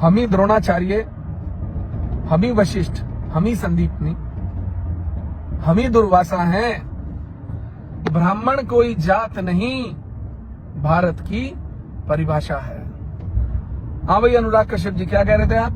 हम ही द्रोणाचार्य, हम ही वशिष्ठ, हम ही संदीपनी, हम ही दुर्वासा हैं। ब्राह्मण कोई जात नहीं, भारत की परिभाषा है। हाँ भाई अनुराग कश्यप जी, क्या कह रहे थे आप?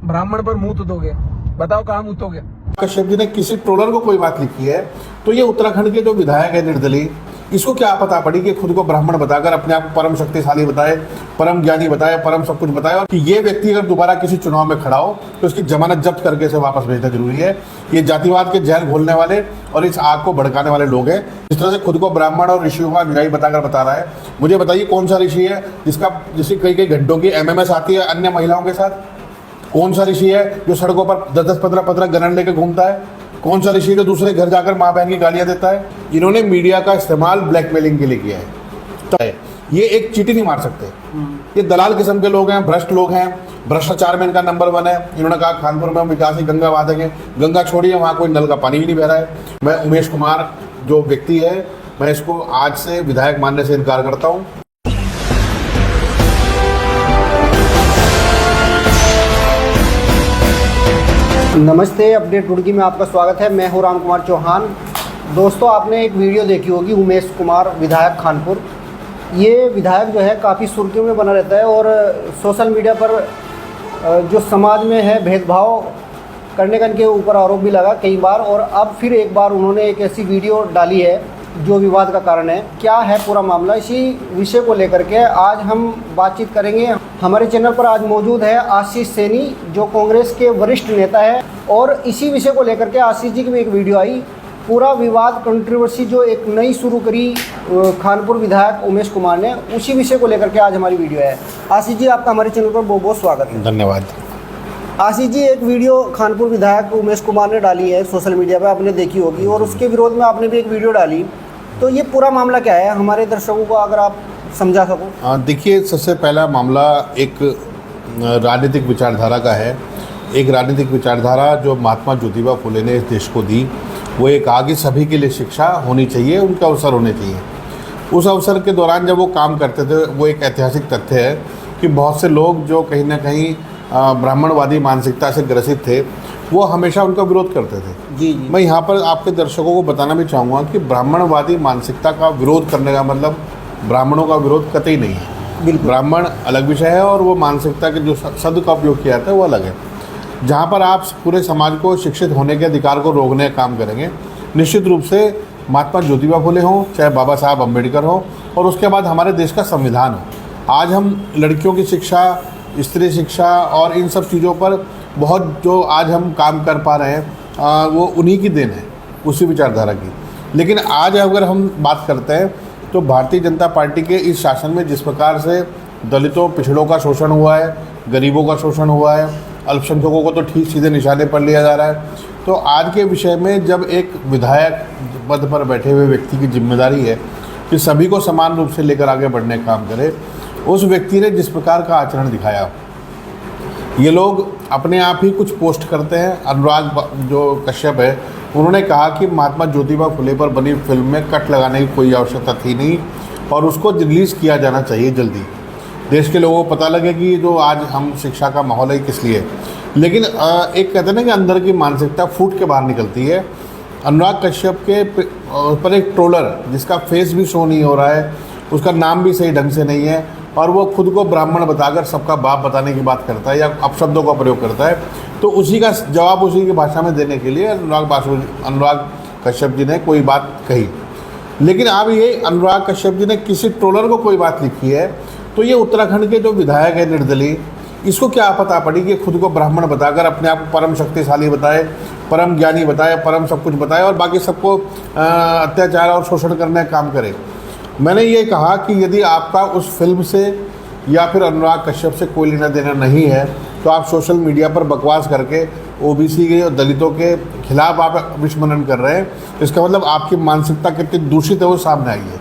ब्राह्मण पर मुंह दोगे, बताओ कहाँ मुंह दोगे? कश्यप जी ने किसी ट्रोलर को कोई बात लिखी है तो ये उत्तराखंड के जो विधायक है निर्दलीय, इसको क्या पता पड़ी कि खुद को ब्राह्मण बताकर अपने आप को परम शक्तिशाली बताए, परम ज्ञानी बताए, परम सब कुछ बताए, और कि ये व्यक्ति अगर दोबारा किसी चुनाव में खड़ा हो तो उसकी जमानत जब्त करके इसे वापस भेजना जरूरी है। ये जातिवाद के जहर घोलने वाले और इस आग को भड़काने वाले लोग हैं। इस तरह से खुद को ब्राह्मण और ऋषियों का अनुयायी बताकर बता रहा है। मुझे बताइए कौन सा ऋषि है जिसकी कई घंटों की MMS आती है अन्य महिलाओं के साथ? कौन सा ऋषि है जो सड़कों पर 10-10, 15-15 गनन लेकर घूमता है? कौन सा ऋषि जो दूसरे घर जाकर माँ बहन की गालियां देता है? इन्होंने मीडिया का इस्तेमाल ब्लैकमेलिंग के लिए किया है। तो ये एक चीटी नहीं मार सकते। ये दलाल किस्म के लोग हैं, भ्रष्ट लोग हैं, भ्रष्टाचार में इनका नंबर 1 है। इन्होंने कहा खानपुर में हम विकास की गंगा बहा देंगे। गंगा छोड़िए, वहाँ कोई नल का पानी भी नहीं बह रहा है। मैं उमेश कुमार जो व्यक्ति है, मैं इसको आज से विधायक मानने से इनकार करता हूँ। नमस्ते, अपडेट रुड़की में आपका स्वागत है। मैं हूं राम कुमार चौहान। दोस्तों, आपने एक वीडियो देखी होगी उमेश कुमार विधायक खानपुर। ये विधायक जो है काफ़ी सुर्खियों में बना रहता है और सोशल मीडिया पर जो समाज में है भेदभाव करने का इनके ऊपर आरोप भी लगा कई बार, और अब फिर एक बार उन्होंने एक ऐसी वीडियो डाली है जो विवाद का कारण है। क्या है पूरा मामला, इसी विषय को लेकर के आज हम बातचीत करेंगे। हमारे चैनल पर आज मौजूद है आशीष सैनी, जो कांग्रेस के वरिष्ठ नेता है, और इसी विषय को लेकर के आशीष जी की भी एक वीडियो आई। पूरा विवाद, कंट्रोवर्सी जो एक नई शुरू करी खानपुर विधायक उमेश कुमार ने, उसी विषय को लेकर के आज हमारी वीडियो है। आशीष जी, आपका हमारे चैनल पर बहुत बहुत स्वागत है। धन्यवाद। आशीष जी, एक वीडियो खानपुर विधायक उमेश कुमार ने डाली है सोशल मीडिया पर, आपने देखी होगी, और उसके विरोध में आपने भी एक वीडियो डाली। तो ये पूरा मामला क्या है, हमारे दर्शकों को अगर आप समझा सको। देखिए, सबसे पहला मामला एक राजनीतिक विचारधारा का है। एक राजनीतिक विचारधारा जो महात्मा ज्योतिबा फुले ने इस देश को दी, वो एक आगे सभी के लिए शिक्षा होनी चाहिए, उनके अवसर होने चाहिए। उस अवसर के दौरान जब वो काम करते थे, वो एक ऐतिहासिक तथ्य है कि बहुत से लोग जो कहीं ना कहीं ब्राह्मणवादी मानसिकता से ग्रसित थे, वो हमेशा उनका विरोध करते थे। जी। मैं यहाँ पर आपके दर्शकों को बताना भी चाहूँगा कि ब्राह्मणवादी मानसिकता का विरोध करने का मतलब ब्राह्मणों का विरोध कतई नहीं है। बिल्कुल, ब्राह्मण अलग विषय है और वो मानसिकता के जो शब्द का उपयोग किया जाता है वो अलग है। जहाँ पर आप पूरे समाज को शिक्षित होने के अधिकार को रोकने का काम करेंगे, निश्चित रूप से महात्मा ज्योतिबा फुले हों, चाहे बाबा साहब अम्बेडकर हों, और उसके बाद हमारे देश का संविधान हो। आज हम लड़कियों की शिक्षा, स्त्री शिक्षा और इन सब चीज़ों पर बहुत जो आज हम काम कर पा रहे हैं, वो उन्हीं की देन है, उसी विचारधारा की। लेकिन आज अगर हम बात करते हैं तो भारतीय जनता पार्टी के इस शासन में जिस प्रकार से दलितों, पिछड़ों का शोषण हुआ है, गरीबों का शोषण हुआ है, अल्पसंख्यकों को तो ठीक सीधे निशाने पर लिया जा रहा है, तो आज के विषय में जब एक विधायक पद पर बैठे हुए व्यक्ति की जिम्मेदारी है कि सभी को समान रूप से लेकर आगे बढ़ने का काम करे, उस व्यक्ति ने जिस प्रकार का आचरण दिखाया, ये लोग अपने आप ही कुछ पोस्ट करते हैं। अनुराग जो कश्यप है, उन्होंने कहा कि महात्मा ज्योतिबा फुले पर बनी फिल्म में कट लगाने की कोई आवश्यकता थी नहीं और उसको रिलीज़ किया जाना चाहिए जल्दी। देश के लोगों को पता लगे कि जो आज हम शिक्षा का माहौल है किस लिए। लेकिन एक कहते हैं ना कि अंदर की मानसिकता फूट के बाहर निकलती है। अनुराग कश्यप के पर एक ट्रोलर जिसका फेस भी शो नहीं हो रहा है, उसका नाम भी सही ढंग से नहीं है, और वो खुद को ब्राह्मण बताकर सबका बाप बताने की बात करता है या अपशब्दों का प्रयोग करता है, तो उसी का जवाब उसी की भाषा में देने के लिए अनुराग कश्यप जी ने कोई बात कही। लेकिन अब ये अनुराग कश्यप जी ने किसी ट्रोलर को कोई बात लिखी है तो ये उत्तराखंड के जो विधायक है निर्दलीय, इसको क्या पता पड़ी कि खुद को ब्राह्मण बताकर अपने आप को परम शक्तिशाली बताए, परम ज्ञानी बताए, परम सब कुछ बताए, और बाकी सबको अत्याचार और शोषण करने का काम करे। मैंने ये कहा कि यदि आपका उस फिल्म से या फिर अनुराग कश्यप से कोई लेना देना नहीं है तो आप सोशल मीडिया पर बकवास करके ओबीसी के और दलितों के खिलाफ आप विस्मरण कर रहे हैं। इसका मतलब आपकी मानसिकता कितनी दूषित है वो सामने आई है।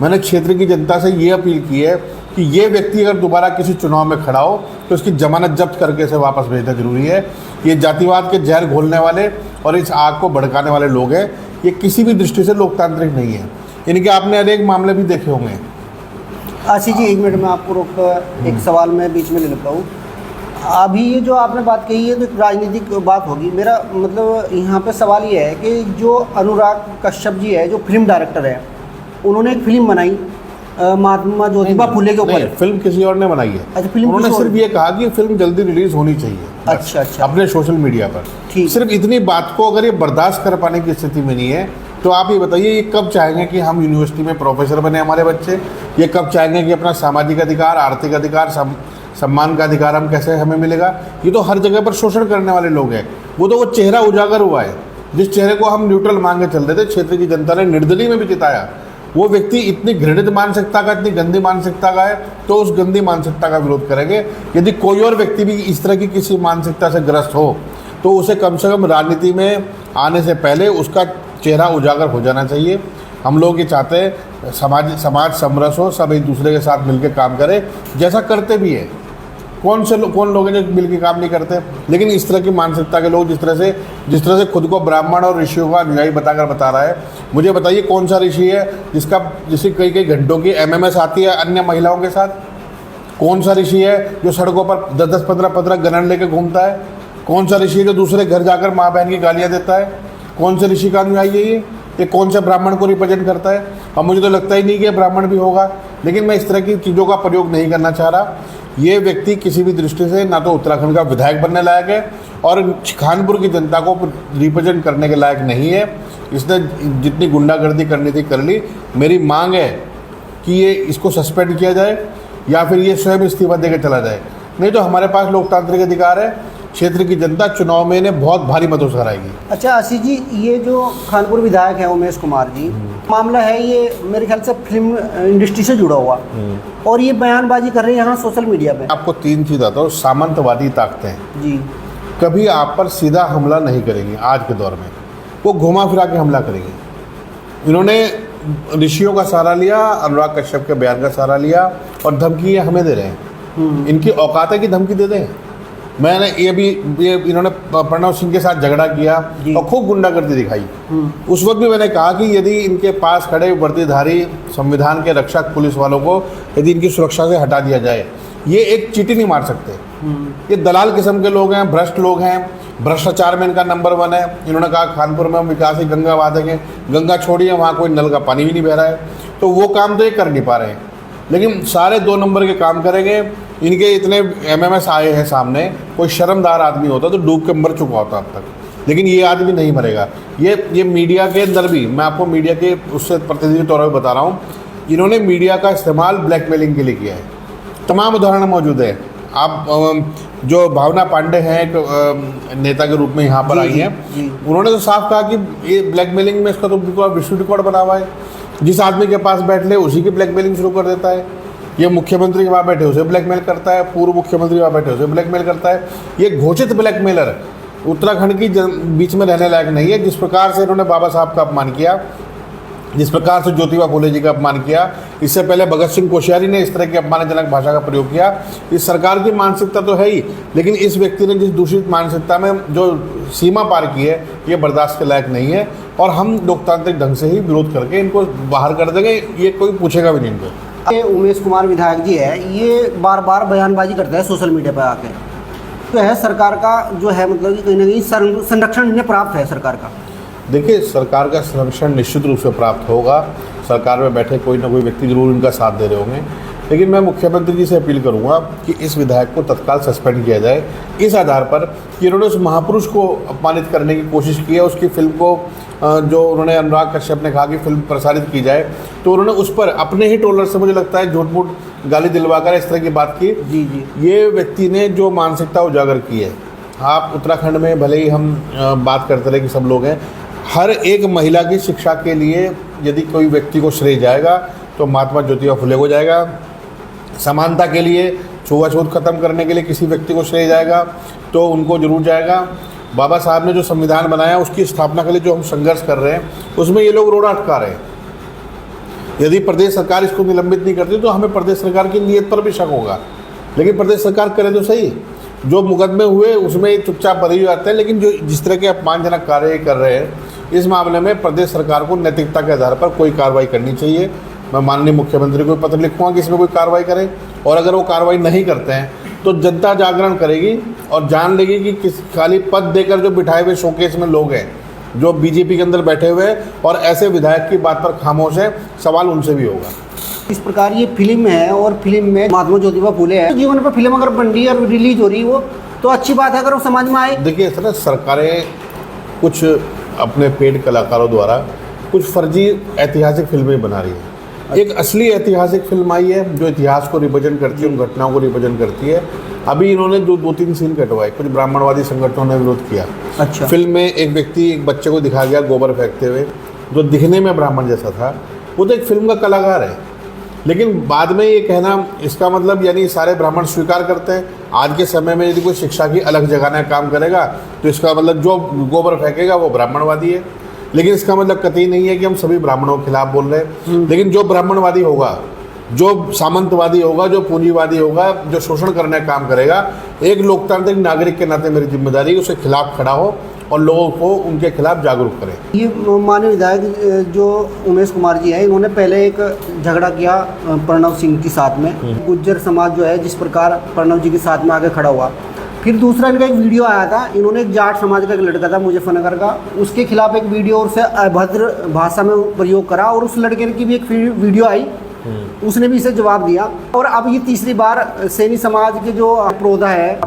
मैंने क्षेत्र की जनता से ये अपील की है कि ये व्यक्ति अगर दोबारा किसी चुनाव में खड़ा हो तो उसकी जमानत जब्त करके इसे वापस भेजना जरूरी है। ये जातिवाद के जहर घोलने वाले और इस आग को भड़काने वाले लोग हैं। ये किसी भी दृष्टि से लोकतांत्रिक नहीं है। इनके आपने अनेक मामले भी देखे होंगे। आशीष जी, 1 मिनट में आपको रोक एक सवाल में बीच में ले लेता हूँ। अभी ये जो आपने बात कही है तो एक राजनीतिक बात होगी। मेरा मतलब यहाँ पे सवाल ये है कि जो अनुराग कश्यप जी है, जो फिल्म डायरेक्टर है, उन्होंने एक फिल्म बनाई महात्मा ज्योतिबा फुले के ऊपर। फिल्म किसी और ने बनाई है। अच्छा, फिल्म उन्होंने किसी और सिर्फ ये कहा कि फिल्म जल्दी रिलीज होनी चाहिए। अच्छा अच्छा, अपने सोशल मीडिया पर ठीक। सिर्फ इतनी बात को अगर ये बर्दाश्त कर पाने की स्थिति में नहीं है तो आप ये बताइए ये कब चाहेंगे कि हम यूनिवर्सिटी में प्रोफेसर बने हमारे बच्चे? ये कब चाहेंगे कि अपना सामाजिक अधिकार, आर्थिक अधिकार, सम्मान का अधिकार हम कैसे हमें मिलेगा? ये तो हर जगह पर शोषण करने वाले लोग हैं। वो चेहरा उजागर हुआ है, जिस चेहरे को हम न्यूट्रल मान के चल रहे थे, क्षेत्र की जनता ने निर्दलीय में भी जिताया। वो व्यक्ति इतनी घृणित मानसिकता का, इतनी गंदी मानसिकता का है, तो उस गंदी मानसिकता का विरोध करेंगे। यदि कोई और व्यक्ति भी इस तरह की किसी मानसिकता से ग्रस्त हो तो उसे कम से कम राजनीति में आने से पहले उसका चेहरा उजागर हो जाना चाहिए। हम लोग ये चाहते हैं समाज समरस हो, सब एक दूसरे के साथ मिलकर काम करें, जैसा करते भी है। कौन लोग हैं जो मिलकर काम नहीं करते? लेकिन इस तरह की मानसिकता के लोग जिस तरह से खुद को ब्राह्मण और ऋषियों का अनुयायी बताकर बता रहा है, मुझे बताइए कौन सा ऋषि है जिसकी कई घंटों की MMS आती है अन्य महिलाओं के साथ? कौन सा ऋषि है जो सड़कों पर 10-10, 15-15 गनन लेकर घूमता है? कौन सा ऋषि है जो दूसरे घर जाकर माँ बहन की गालियाँ देता है? कौन से ऋषि का अनुयायी है ये कौन से ब्राह्मण को रिप्रेजेंट करता है? अब मुझे तो लगता ही नहीं कि ब्राह्मण भी होगा, लेकिन मैं इस तरह की चीज़ों का प्रयोग नहीं करना चाह रहा। ये व्यक्ति किसी भी दृष्टि से ना तो उत्तराखंड का विधायक बनने लायक है और खानपुर की जनता को रिप्रेजेंट करने के लायक नहीं है। इसने जितनी गुंडागर्दी करनी थी कर ली। मेरी मांग है कि ये इसको सस्पेंड किया जाए या फिर ये स्वयं इस्तीफा देकर चला जाए, नहीं तो हमारे पास लोकतांत्रिक अधिकार है। क्षेत्र की जनता चुनाव में इन्हें बहुत भारी मतों से हराएगी। अच्छा आशीष जी, ये जो खानपुर विधायक है उमेश कुमार जी, मामला है ये मेरे ख्याल से फिल्म इंडस्ट्री से जुड़ा हुआ और ये बयानबाजी कर रहे हैं यहाँ सोशल मीडिया पे। आपको 3 चीज़ आता हूँ। सामंतवादी ताकतें जी कभी आप पर सीधा हमला नहीं करेंगी। आज के दौर में वो घुमा फिरा के हमला करेंगे। इन्होंने ऋषियों का सहारा लिया, अनुराग कश्यप के बयान का सहारा लिया और धमकी हमें दे रहे हैं। इनकी औकात है कि धमकी दे दें। मैंने ये इन्होंने प्रणव सिंह के साथ झगड़ा किया और खूब गुंडागर्दी दिखाई। उस वक्त भी मैंने कहा कि यदि इनके पास खड़े वर्दीधारी संविधान के रक्षक पुलिस वालों को यदि इनकी सुरक्षा से हटा दिया जाए, ये एक चीटी नहीं मार सकते। ये दलाल किस्म के लोग हैं, भ्रष्ट लोग हैं, भ्रष्टाचार में इनका नंबर 1 है। इन्होंने कहा खानपुर में हम विकास ही गंगा बांधेंगे। गंगा छोड़िए, वहाँ कोई नल का पानी भी नहीं बह रहा है। तो वो काम तो ये कर नहीं पा रहे हैं, लेकिन सारे 2 नंबर के काम करेंगे। इनके इतने MMS आए हैं सामने, कोई शर्मदार आदमी होता तो डूब के मर चुका होता अब तक, लेकिन ये आदमी नहीं मरेगा। ये मीडिया के अंदर भी, मैं आपको मीडिया के उससे प्रतिनिधि के तौर पर बता रहा हूँ, इन्होंने मीडिया का इस्तेमाल ब्लैकमेलिंग के लिए किया है। तमाम उदाहरण मौजूद है। आप जो भावना पांडे हैं एक नेता के रूप में यहाँ पर आई हैं, उन्होंने तो साफ कहा कि ये ब्लैकमेलिंग में इसका तो बिल्कुल विश्व रिकॉर्ड बना हुआ है। जिस आदमी के पास बैठ ले उसी की ब्लैकमेलिंग शुरू कर देता है। ये मुख्यमंत्री के वहाँ बैठे उसे ब्लैकमेल करता है, पूर्व मुख्यमंत्री वहाँ बैठे उसे ब्लैकमेल करता है। ये घोषित ब्लैकमेलर उत्तराखंड की बीच में रहने लायक नहीं है। जिस प्रकार से इन्होंने बाबा साहब का अपमान किया, जिस प्रकार से ज्योतिबा फुले जी का अपमान किया, इससे पहले भगत सिंह कोश्यारी ने इस तरह की अपमानजनक भाषा का प्रयोग किया। इस सरकार की मानसिकता तो है ही, लेकिन इस व्यक्ति ने जिस दूषित मानसिकता में जो सीमा पार की है, ये बर्दाश्त के लायक नहीं है और हम लोकतांत्रिक ढंग से ही विरोध करके इनको बाहर कर देंगे। ये कोई पूछेगा भी नहीं इनको। ये उमेश कुमार विधायक जी है, ये बार बार बयानबाजी करता है सोशल मीडिया पर आके, तो है सरकार का जो है मतलब कि कहीं ना कहीं संरक्षण इन्हें प्राप्त है सरकार का। देखिए, सरकार का संरक्षण निश्चित रूप से प्राप्त होगा। सरकार में बैठे कोई ना कोई व्यक्ति जरूर इनका साथ दे रहे होंगे, लेकिन मैं मुख्यमंत्री जी से अपील करूंगा कि इस विधायक को तत्काल सस्पेंड किया जाए इस आधार पर कि इन्होंने उस महापुरुष को अपमानित करने की कोशिश की है। उसकी फिल्म को जो उन्होंने, अनुराग कश्यप ने कहा कि फिल्म प्रसारित की जाए, तो उन्होंने उस पर अपने ही ट्रोलर से मुझे लगता है झूठ मूठ गाली दिलवाकर इस तरह की बात की। जी ये व्यक्ति ने जो मानसिकता उजागर की है, आप उत्तराखंड में भले ही हम बात करते रहे कि सब लोग हैं, हर एक महिला की शिक्षा के लिए यदि कोई व्यक्ति को श्रेय जाएगा तो महात्मा ज्योतिबा फुले को जाएगा। समानता के लिए, छुआछूत खत्म करने के लिए किसी व्यक्ति को श्रेय जाएगा तो उनको जरूर जाएगा। बाबा साहब ने जो संविधान बनाया उसकी स्थापना के लिए जो हम संघर्ष कर रहे हैं, उसमें ये लोग रोड़ा अटका रहे हैं। यदि प्रदेश सरकार इसको निलंबित नहीं करती तो हमें प्रदेश सरकार की नीयत पर भी शक होगा, लेकिन प्रदेश सरकार करे तो सही। जो मुकदमे हुए उसमें चुपचाप बरी हो जाते हैं, लेकिन जो जिस तरह के अपमानजनक कार्य कर रहे हैं, इस मामले में प्रदेश सरकार को नैतिकता के आधार पर कोई कार्रवाई करनी चाहिए। मैं माननीय मुख्यमंत्री को पत्र लिखूंगा कि इसमें कोई कार्रवाई करें, और अगर वो कार्रवाई नहीं करते हैं तो जनता जागरण करेगी और जान लेगी कि किस खाली पद देकर जो बिठाए हुए शोकेस में लोग हैं जो बीजेपी के अंदर बैठे हुए हैं और ऐसे विधायक की बात पर खामोश है, सवाल उनसे भी होगा। इस प्रकार ये फिल्म है और फिल्म में महात्मा ज्योतिबा फुले है, जीवन पर फिल्म अगर बन रही है और रिलीज हो रही है वो तो अच्छी बात है अगर वो समाज में आए। देखिए सर, सरकारें कुछ अपने पेड कलाकारों द्वारा कुछ फर्जी ऐतिहासिक फिल्में बना रही है। एक असली ऐतिहासिक फिल्म आई है जो इतिहास को रिप्रेजेंट करती है, उन घटनाओं को रिप्रेजेंट करती है। अभी इन्होंने जो 2-3 सीन कटवाए, कुछ ब्राह्मणवादी संगठनों ने विरोध किया। अच्छा। फिल्म में एक बच्चे को दिखाया गया गोबर फेंकते हुए, जो दिखने में ब्राह्मण जैसा था। वो तो एक फिल्म का कलाकार है, लेकिन बाद में ये कहना इसका मतलब यानी सारे ब्राह्मण स्वीकार करते हैं। आज के समय में यदि कोई शिक्षा की अलग जगह काम करेगा तो इसका मतलब जो गोबर फेंकेगा वो ब्राह्मणवादी है। लेकिन इसका मतलब कतई नहीं है कि हम सभी ब्राह्मणों के खिलाफ बोल रहे हैं। लेकिन जो ब्राह्मणवादी होगा, जो सामंतवादी होगा, जो पूंजीवादी होगा, जो शोषण करने का काम करेगा, एक लोकतांत्रिक नागरिक के नाते मेरी जिम्मेदारी है उसके खिलाफ खड़ा हो और लोगों को उनके खिलाफ जागरूक करें। ये माननीय विधायक जो उमेश कुमार जी हैं, इन्होंने पहले एक झगड़ा किया प्रणव सिंह के साथ में। गुज्जर समाज जो है जिस प्रकार प्रणव जी के साथ में आके खड़ा हुआ। फिर दूसरा इनका एक वीडियो आया था, इन्होंने एक जाट समाज का एक लड़का था मुजफ्फरनगर का, उसके खिलाफ एक वीडियो और से अभद्र भाषा में प्रयोग करा और उस लड़के की भी एक वीडियो आई, उसने भी इसे जवाब दिया। और अब ये तीसरी बार सैनी समाज के जो प्रोधा है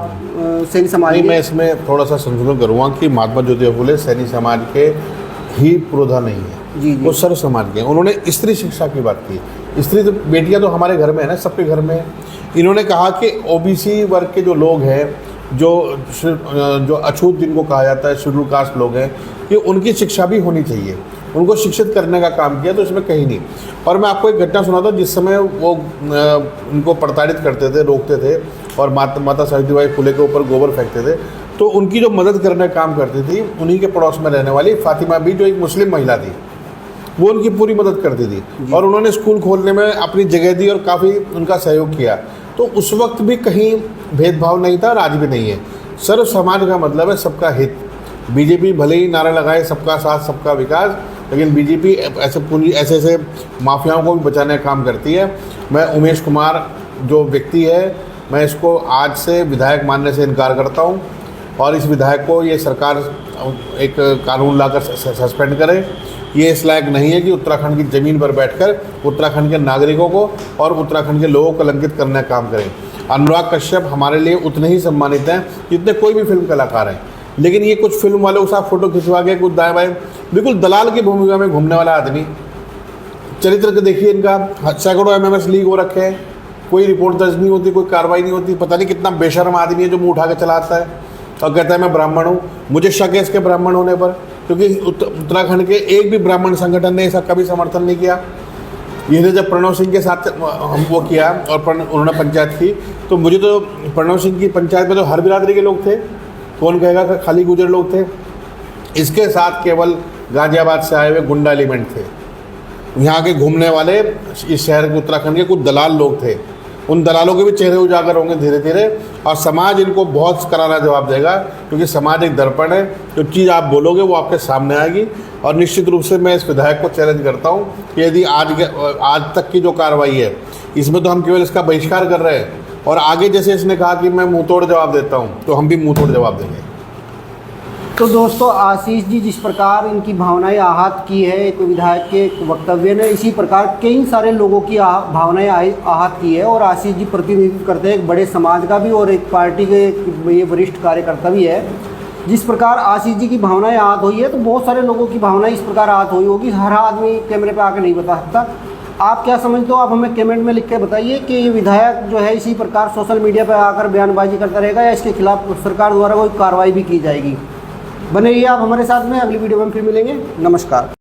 सैनी समाज, मैं इसमें थोड़ा सा संशोधन करूँगा कि महात्मा ज्योतिबा फुले सैनी समाज के ही प्रोधा नहीं है, जी। वो सर्व समाज के। उन्होंने स्त्री शिक्षा की बात की। स्त्री तो बेटियां तो हमारे घर में है ना, सबके घर में है। इन्होंने कहा कि ओबीसी वर्ग के जो लोग हैं, जो अछूत जिनको कहा जाता है, शेड्यूल कास्ट लोग हैं, कि उनकी शिक्षा भी होनी चाहिए, उनको शिक्षित करने का काम किया। तो इसमें कहीं नहीं। और मैं आपको एक घटना सुनाता हूँ जिस समय वो उनको प्रताड़ित करते थे, रोकते थे और माता सावित्रीबाई फुले के ऊपर गोबर फेंकते थे, तो उनकी जो मदद करने का काम करती थी उन्हीं के पड़ोस में रहने वाली फातिमा बी, जो एक मुस्लिम महिला थी, वो उनकी पूरी मदद करती थी और उन्होंने स्कूल खोलने में अपनी जगह दी और काफ़ी उनका सहयोग किया। तो उस वक्त भी कहीं भेदभाव नहीं था और आज भी नहीं है। सर्व समाज का मतलब है सबका हित। बीजेपी भले ही नारा लगाए सबका साथ सबका विकास, लेकिन बीजेपी ऐसे माफियाओं को भी बचाने का काम करती है। मैं उमेश कुमार जो व्यक्ति है, मैं इसको आज से विधायक मानने से इनकार करता हूं और इस विधायक को ये सरकार एक कानून लाकर सस्पेंड करे। ये इस लायक नहीं है कि उत्तराखंड की ज़मीन पर बैठकर उत्तराखंड के नागरिकों को और उत्तराखंड के लोगों को कलंकित करने का काम करें। अनुराग कश्यप हमारे लिए उतने ही सम्मानित हैं जितने कोई भी फिल्म कलाकार हैं, लेकिन ये कुछ फिल्म वालों के साथ फोटो खिंचवा के कुछ दाएं बाएं, बिल्कुल दलाल की भूमिका में घूमने वाला आदमी। चरित्र को देखिए इनका, सैकड़ों MMS लीक हो रखे हैं, कोई रिपोर्ट दर्ज नहीं होती, कोई कार्रवाई नहीं होती। पता नहीं कितना बेशर्म आदमी है जो मुँह उठा के चलाता है और कहता है मैं ब्राह्मण हूँ। मुझे शक है इसके ब्राह्मण होने पर, क्योंकि उत्तराखंड के एक भी ब्राह्मण संगठन ने इसका कभी समर्थन नहीं किया। इसने जब प्रणव सिंह के साथ हम वो किया और उन्होंने पंचायत की, तो मुझे तो प्रणव सिंह की पंचायत में तो हर बिरादरी के लोग थे, कौन कहेगा कि खाली गुजर लोग थे। इसके साथ केवल गाजियाबाद से आए हुए गुंडा एलिमेंट थे, यहाँ के घूमने वाले इस शहर के उत्तराखंड के कुछ दलाल लोग थे। उन दलालों के भी चेहरे उजागर होंगे धीरे धीरे और समाज इनको बहुत करारा जवाब देगा, क्योंकि समाज एक दर्पण है। जो चीज़ आप बोलोगे वो आपके सामने आएगी। और निश्चित रूप से मैं इस विधायक को चैलेंज करता हूँ कि यदि आज तक की जो कार्रवाई है इसमें तो हम केवल इसका बहिष्कार कर रहे हैं, और आगे जैसे इसने कहा कि मैं मुँह तोड़ जवाब देता हूँ, तो हम भी मुँह तोड़ जवाब देंगे। तो दोस्तों, आशीष जी जिस प्रकार इनकी भावनाएं आहत की है एक विधायक के वक्तव्य ने, इसी प्रकार कई सारे लोगों की भावनाएं आहत की है। और आशीष जी प्रतिनिधित्व करते हैं एक बड़े समाज का भी और एक पार्टी के ये वरिष्ठ कार्यकर्ता भी है। जिस प्रकार आशीष जी की भावनाएं आहत हुई है, तो बहुत सारे लोगों की भावनाएं इस प्रकार आहत हुई होगी। हर आदमी कैमरे पर आकर नहीं बता सकता। आप क्या समझते हो? आप हमें कमेंट में लिख के बताइए कि ये विधायक जो है इसी प्रकार सोशल मीडिया पर आकर बयानबाजी करता रहेगा या इसके खिलाफ सरकार द्वारा कोई कार्रवाई भी की जाएगी। बने रहिए आप हमारे साथ में, अगली वीडियो में फिर मिलेंगे। नमस्कार।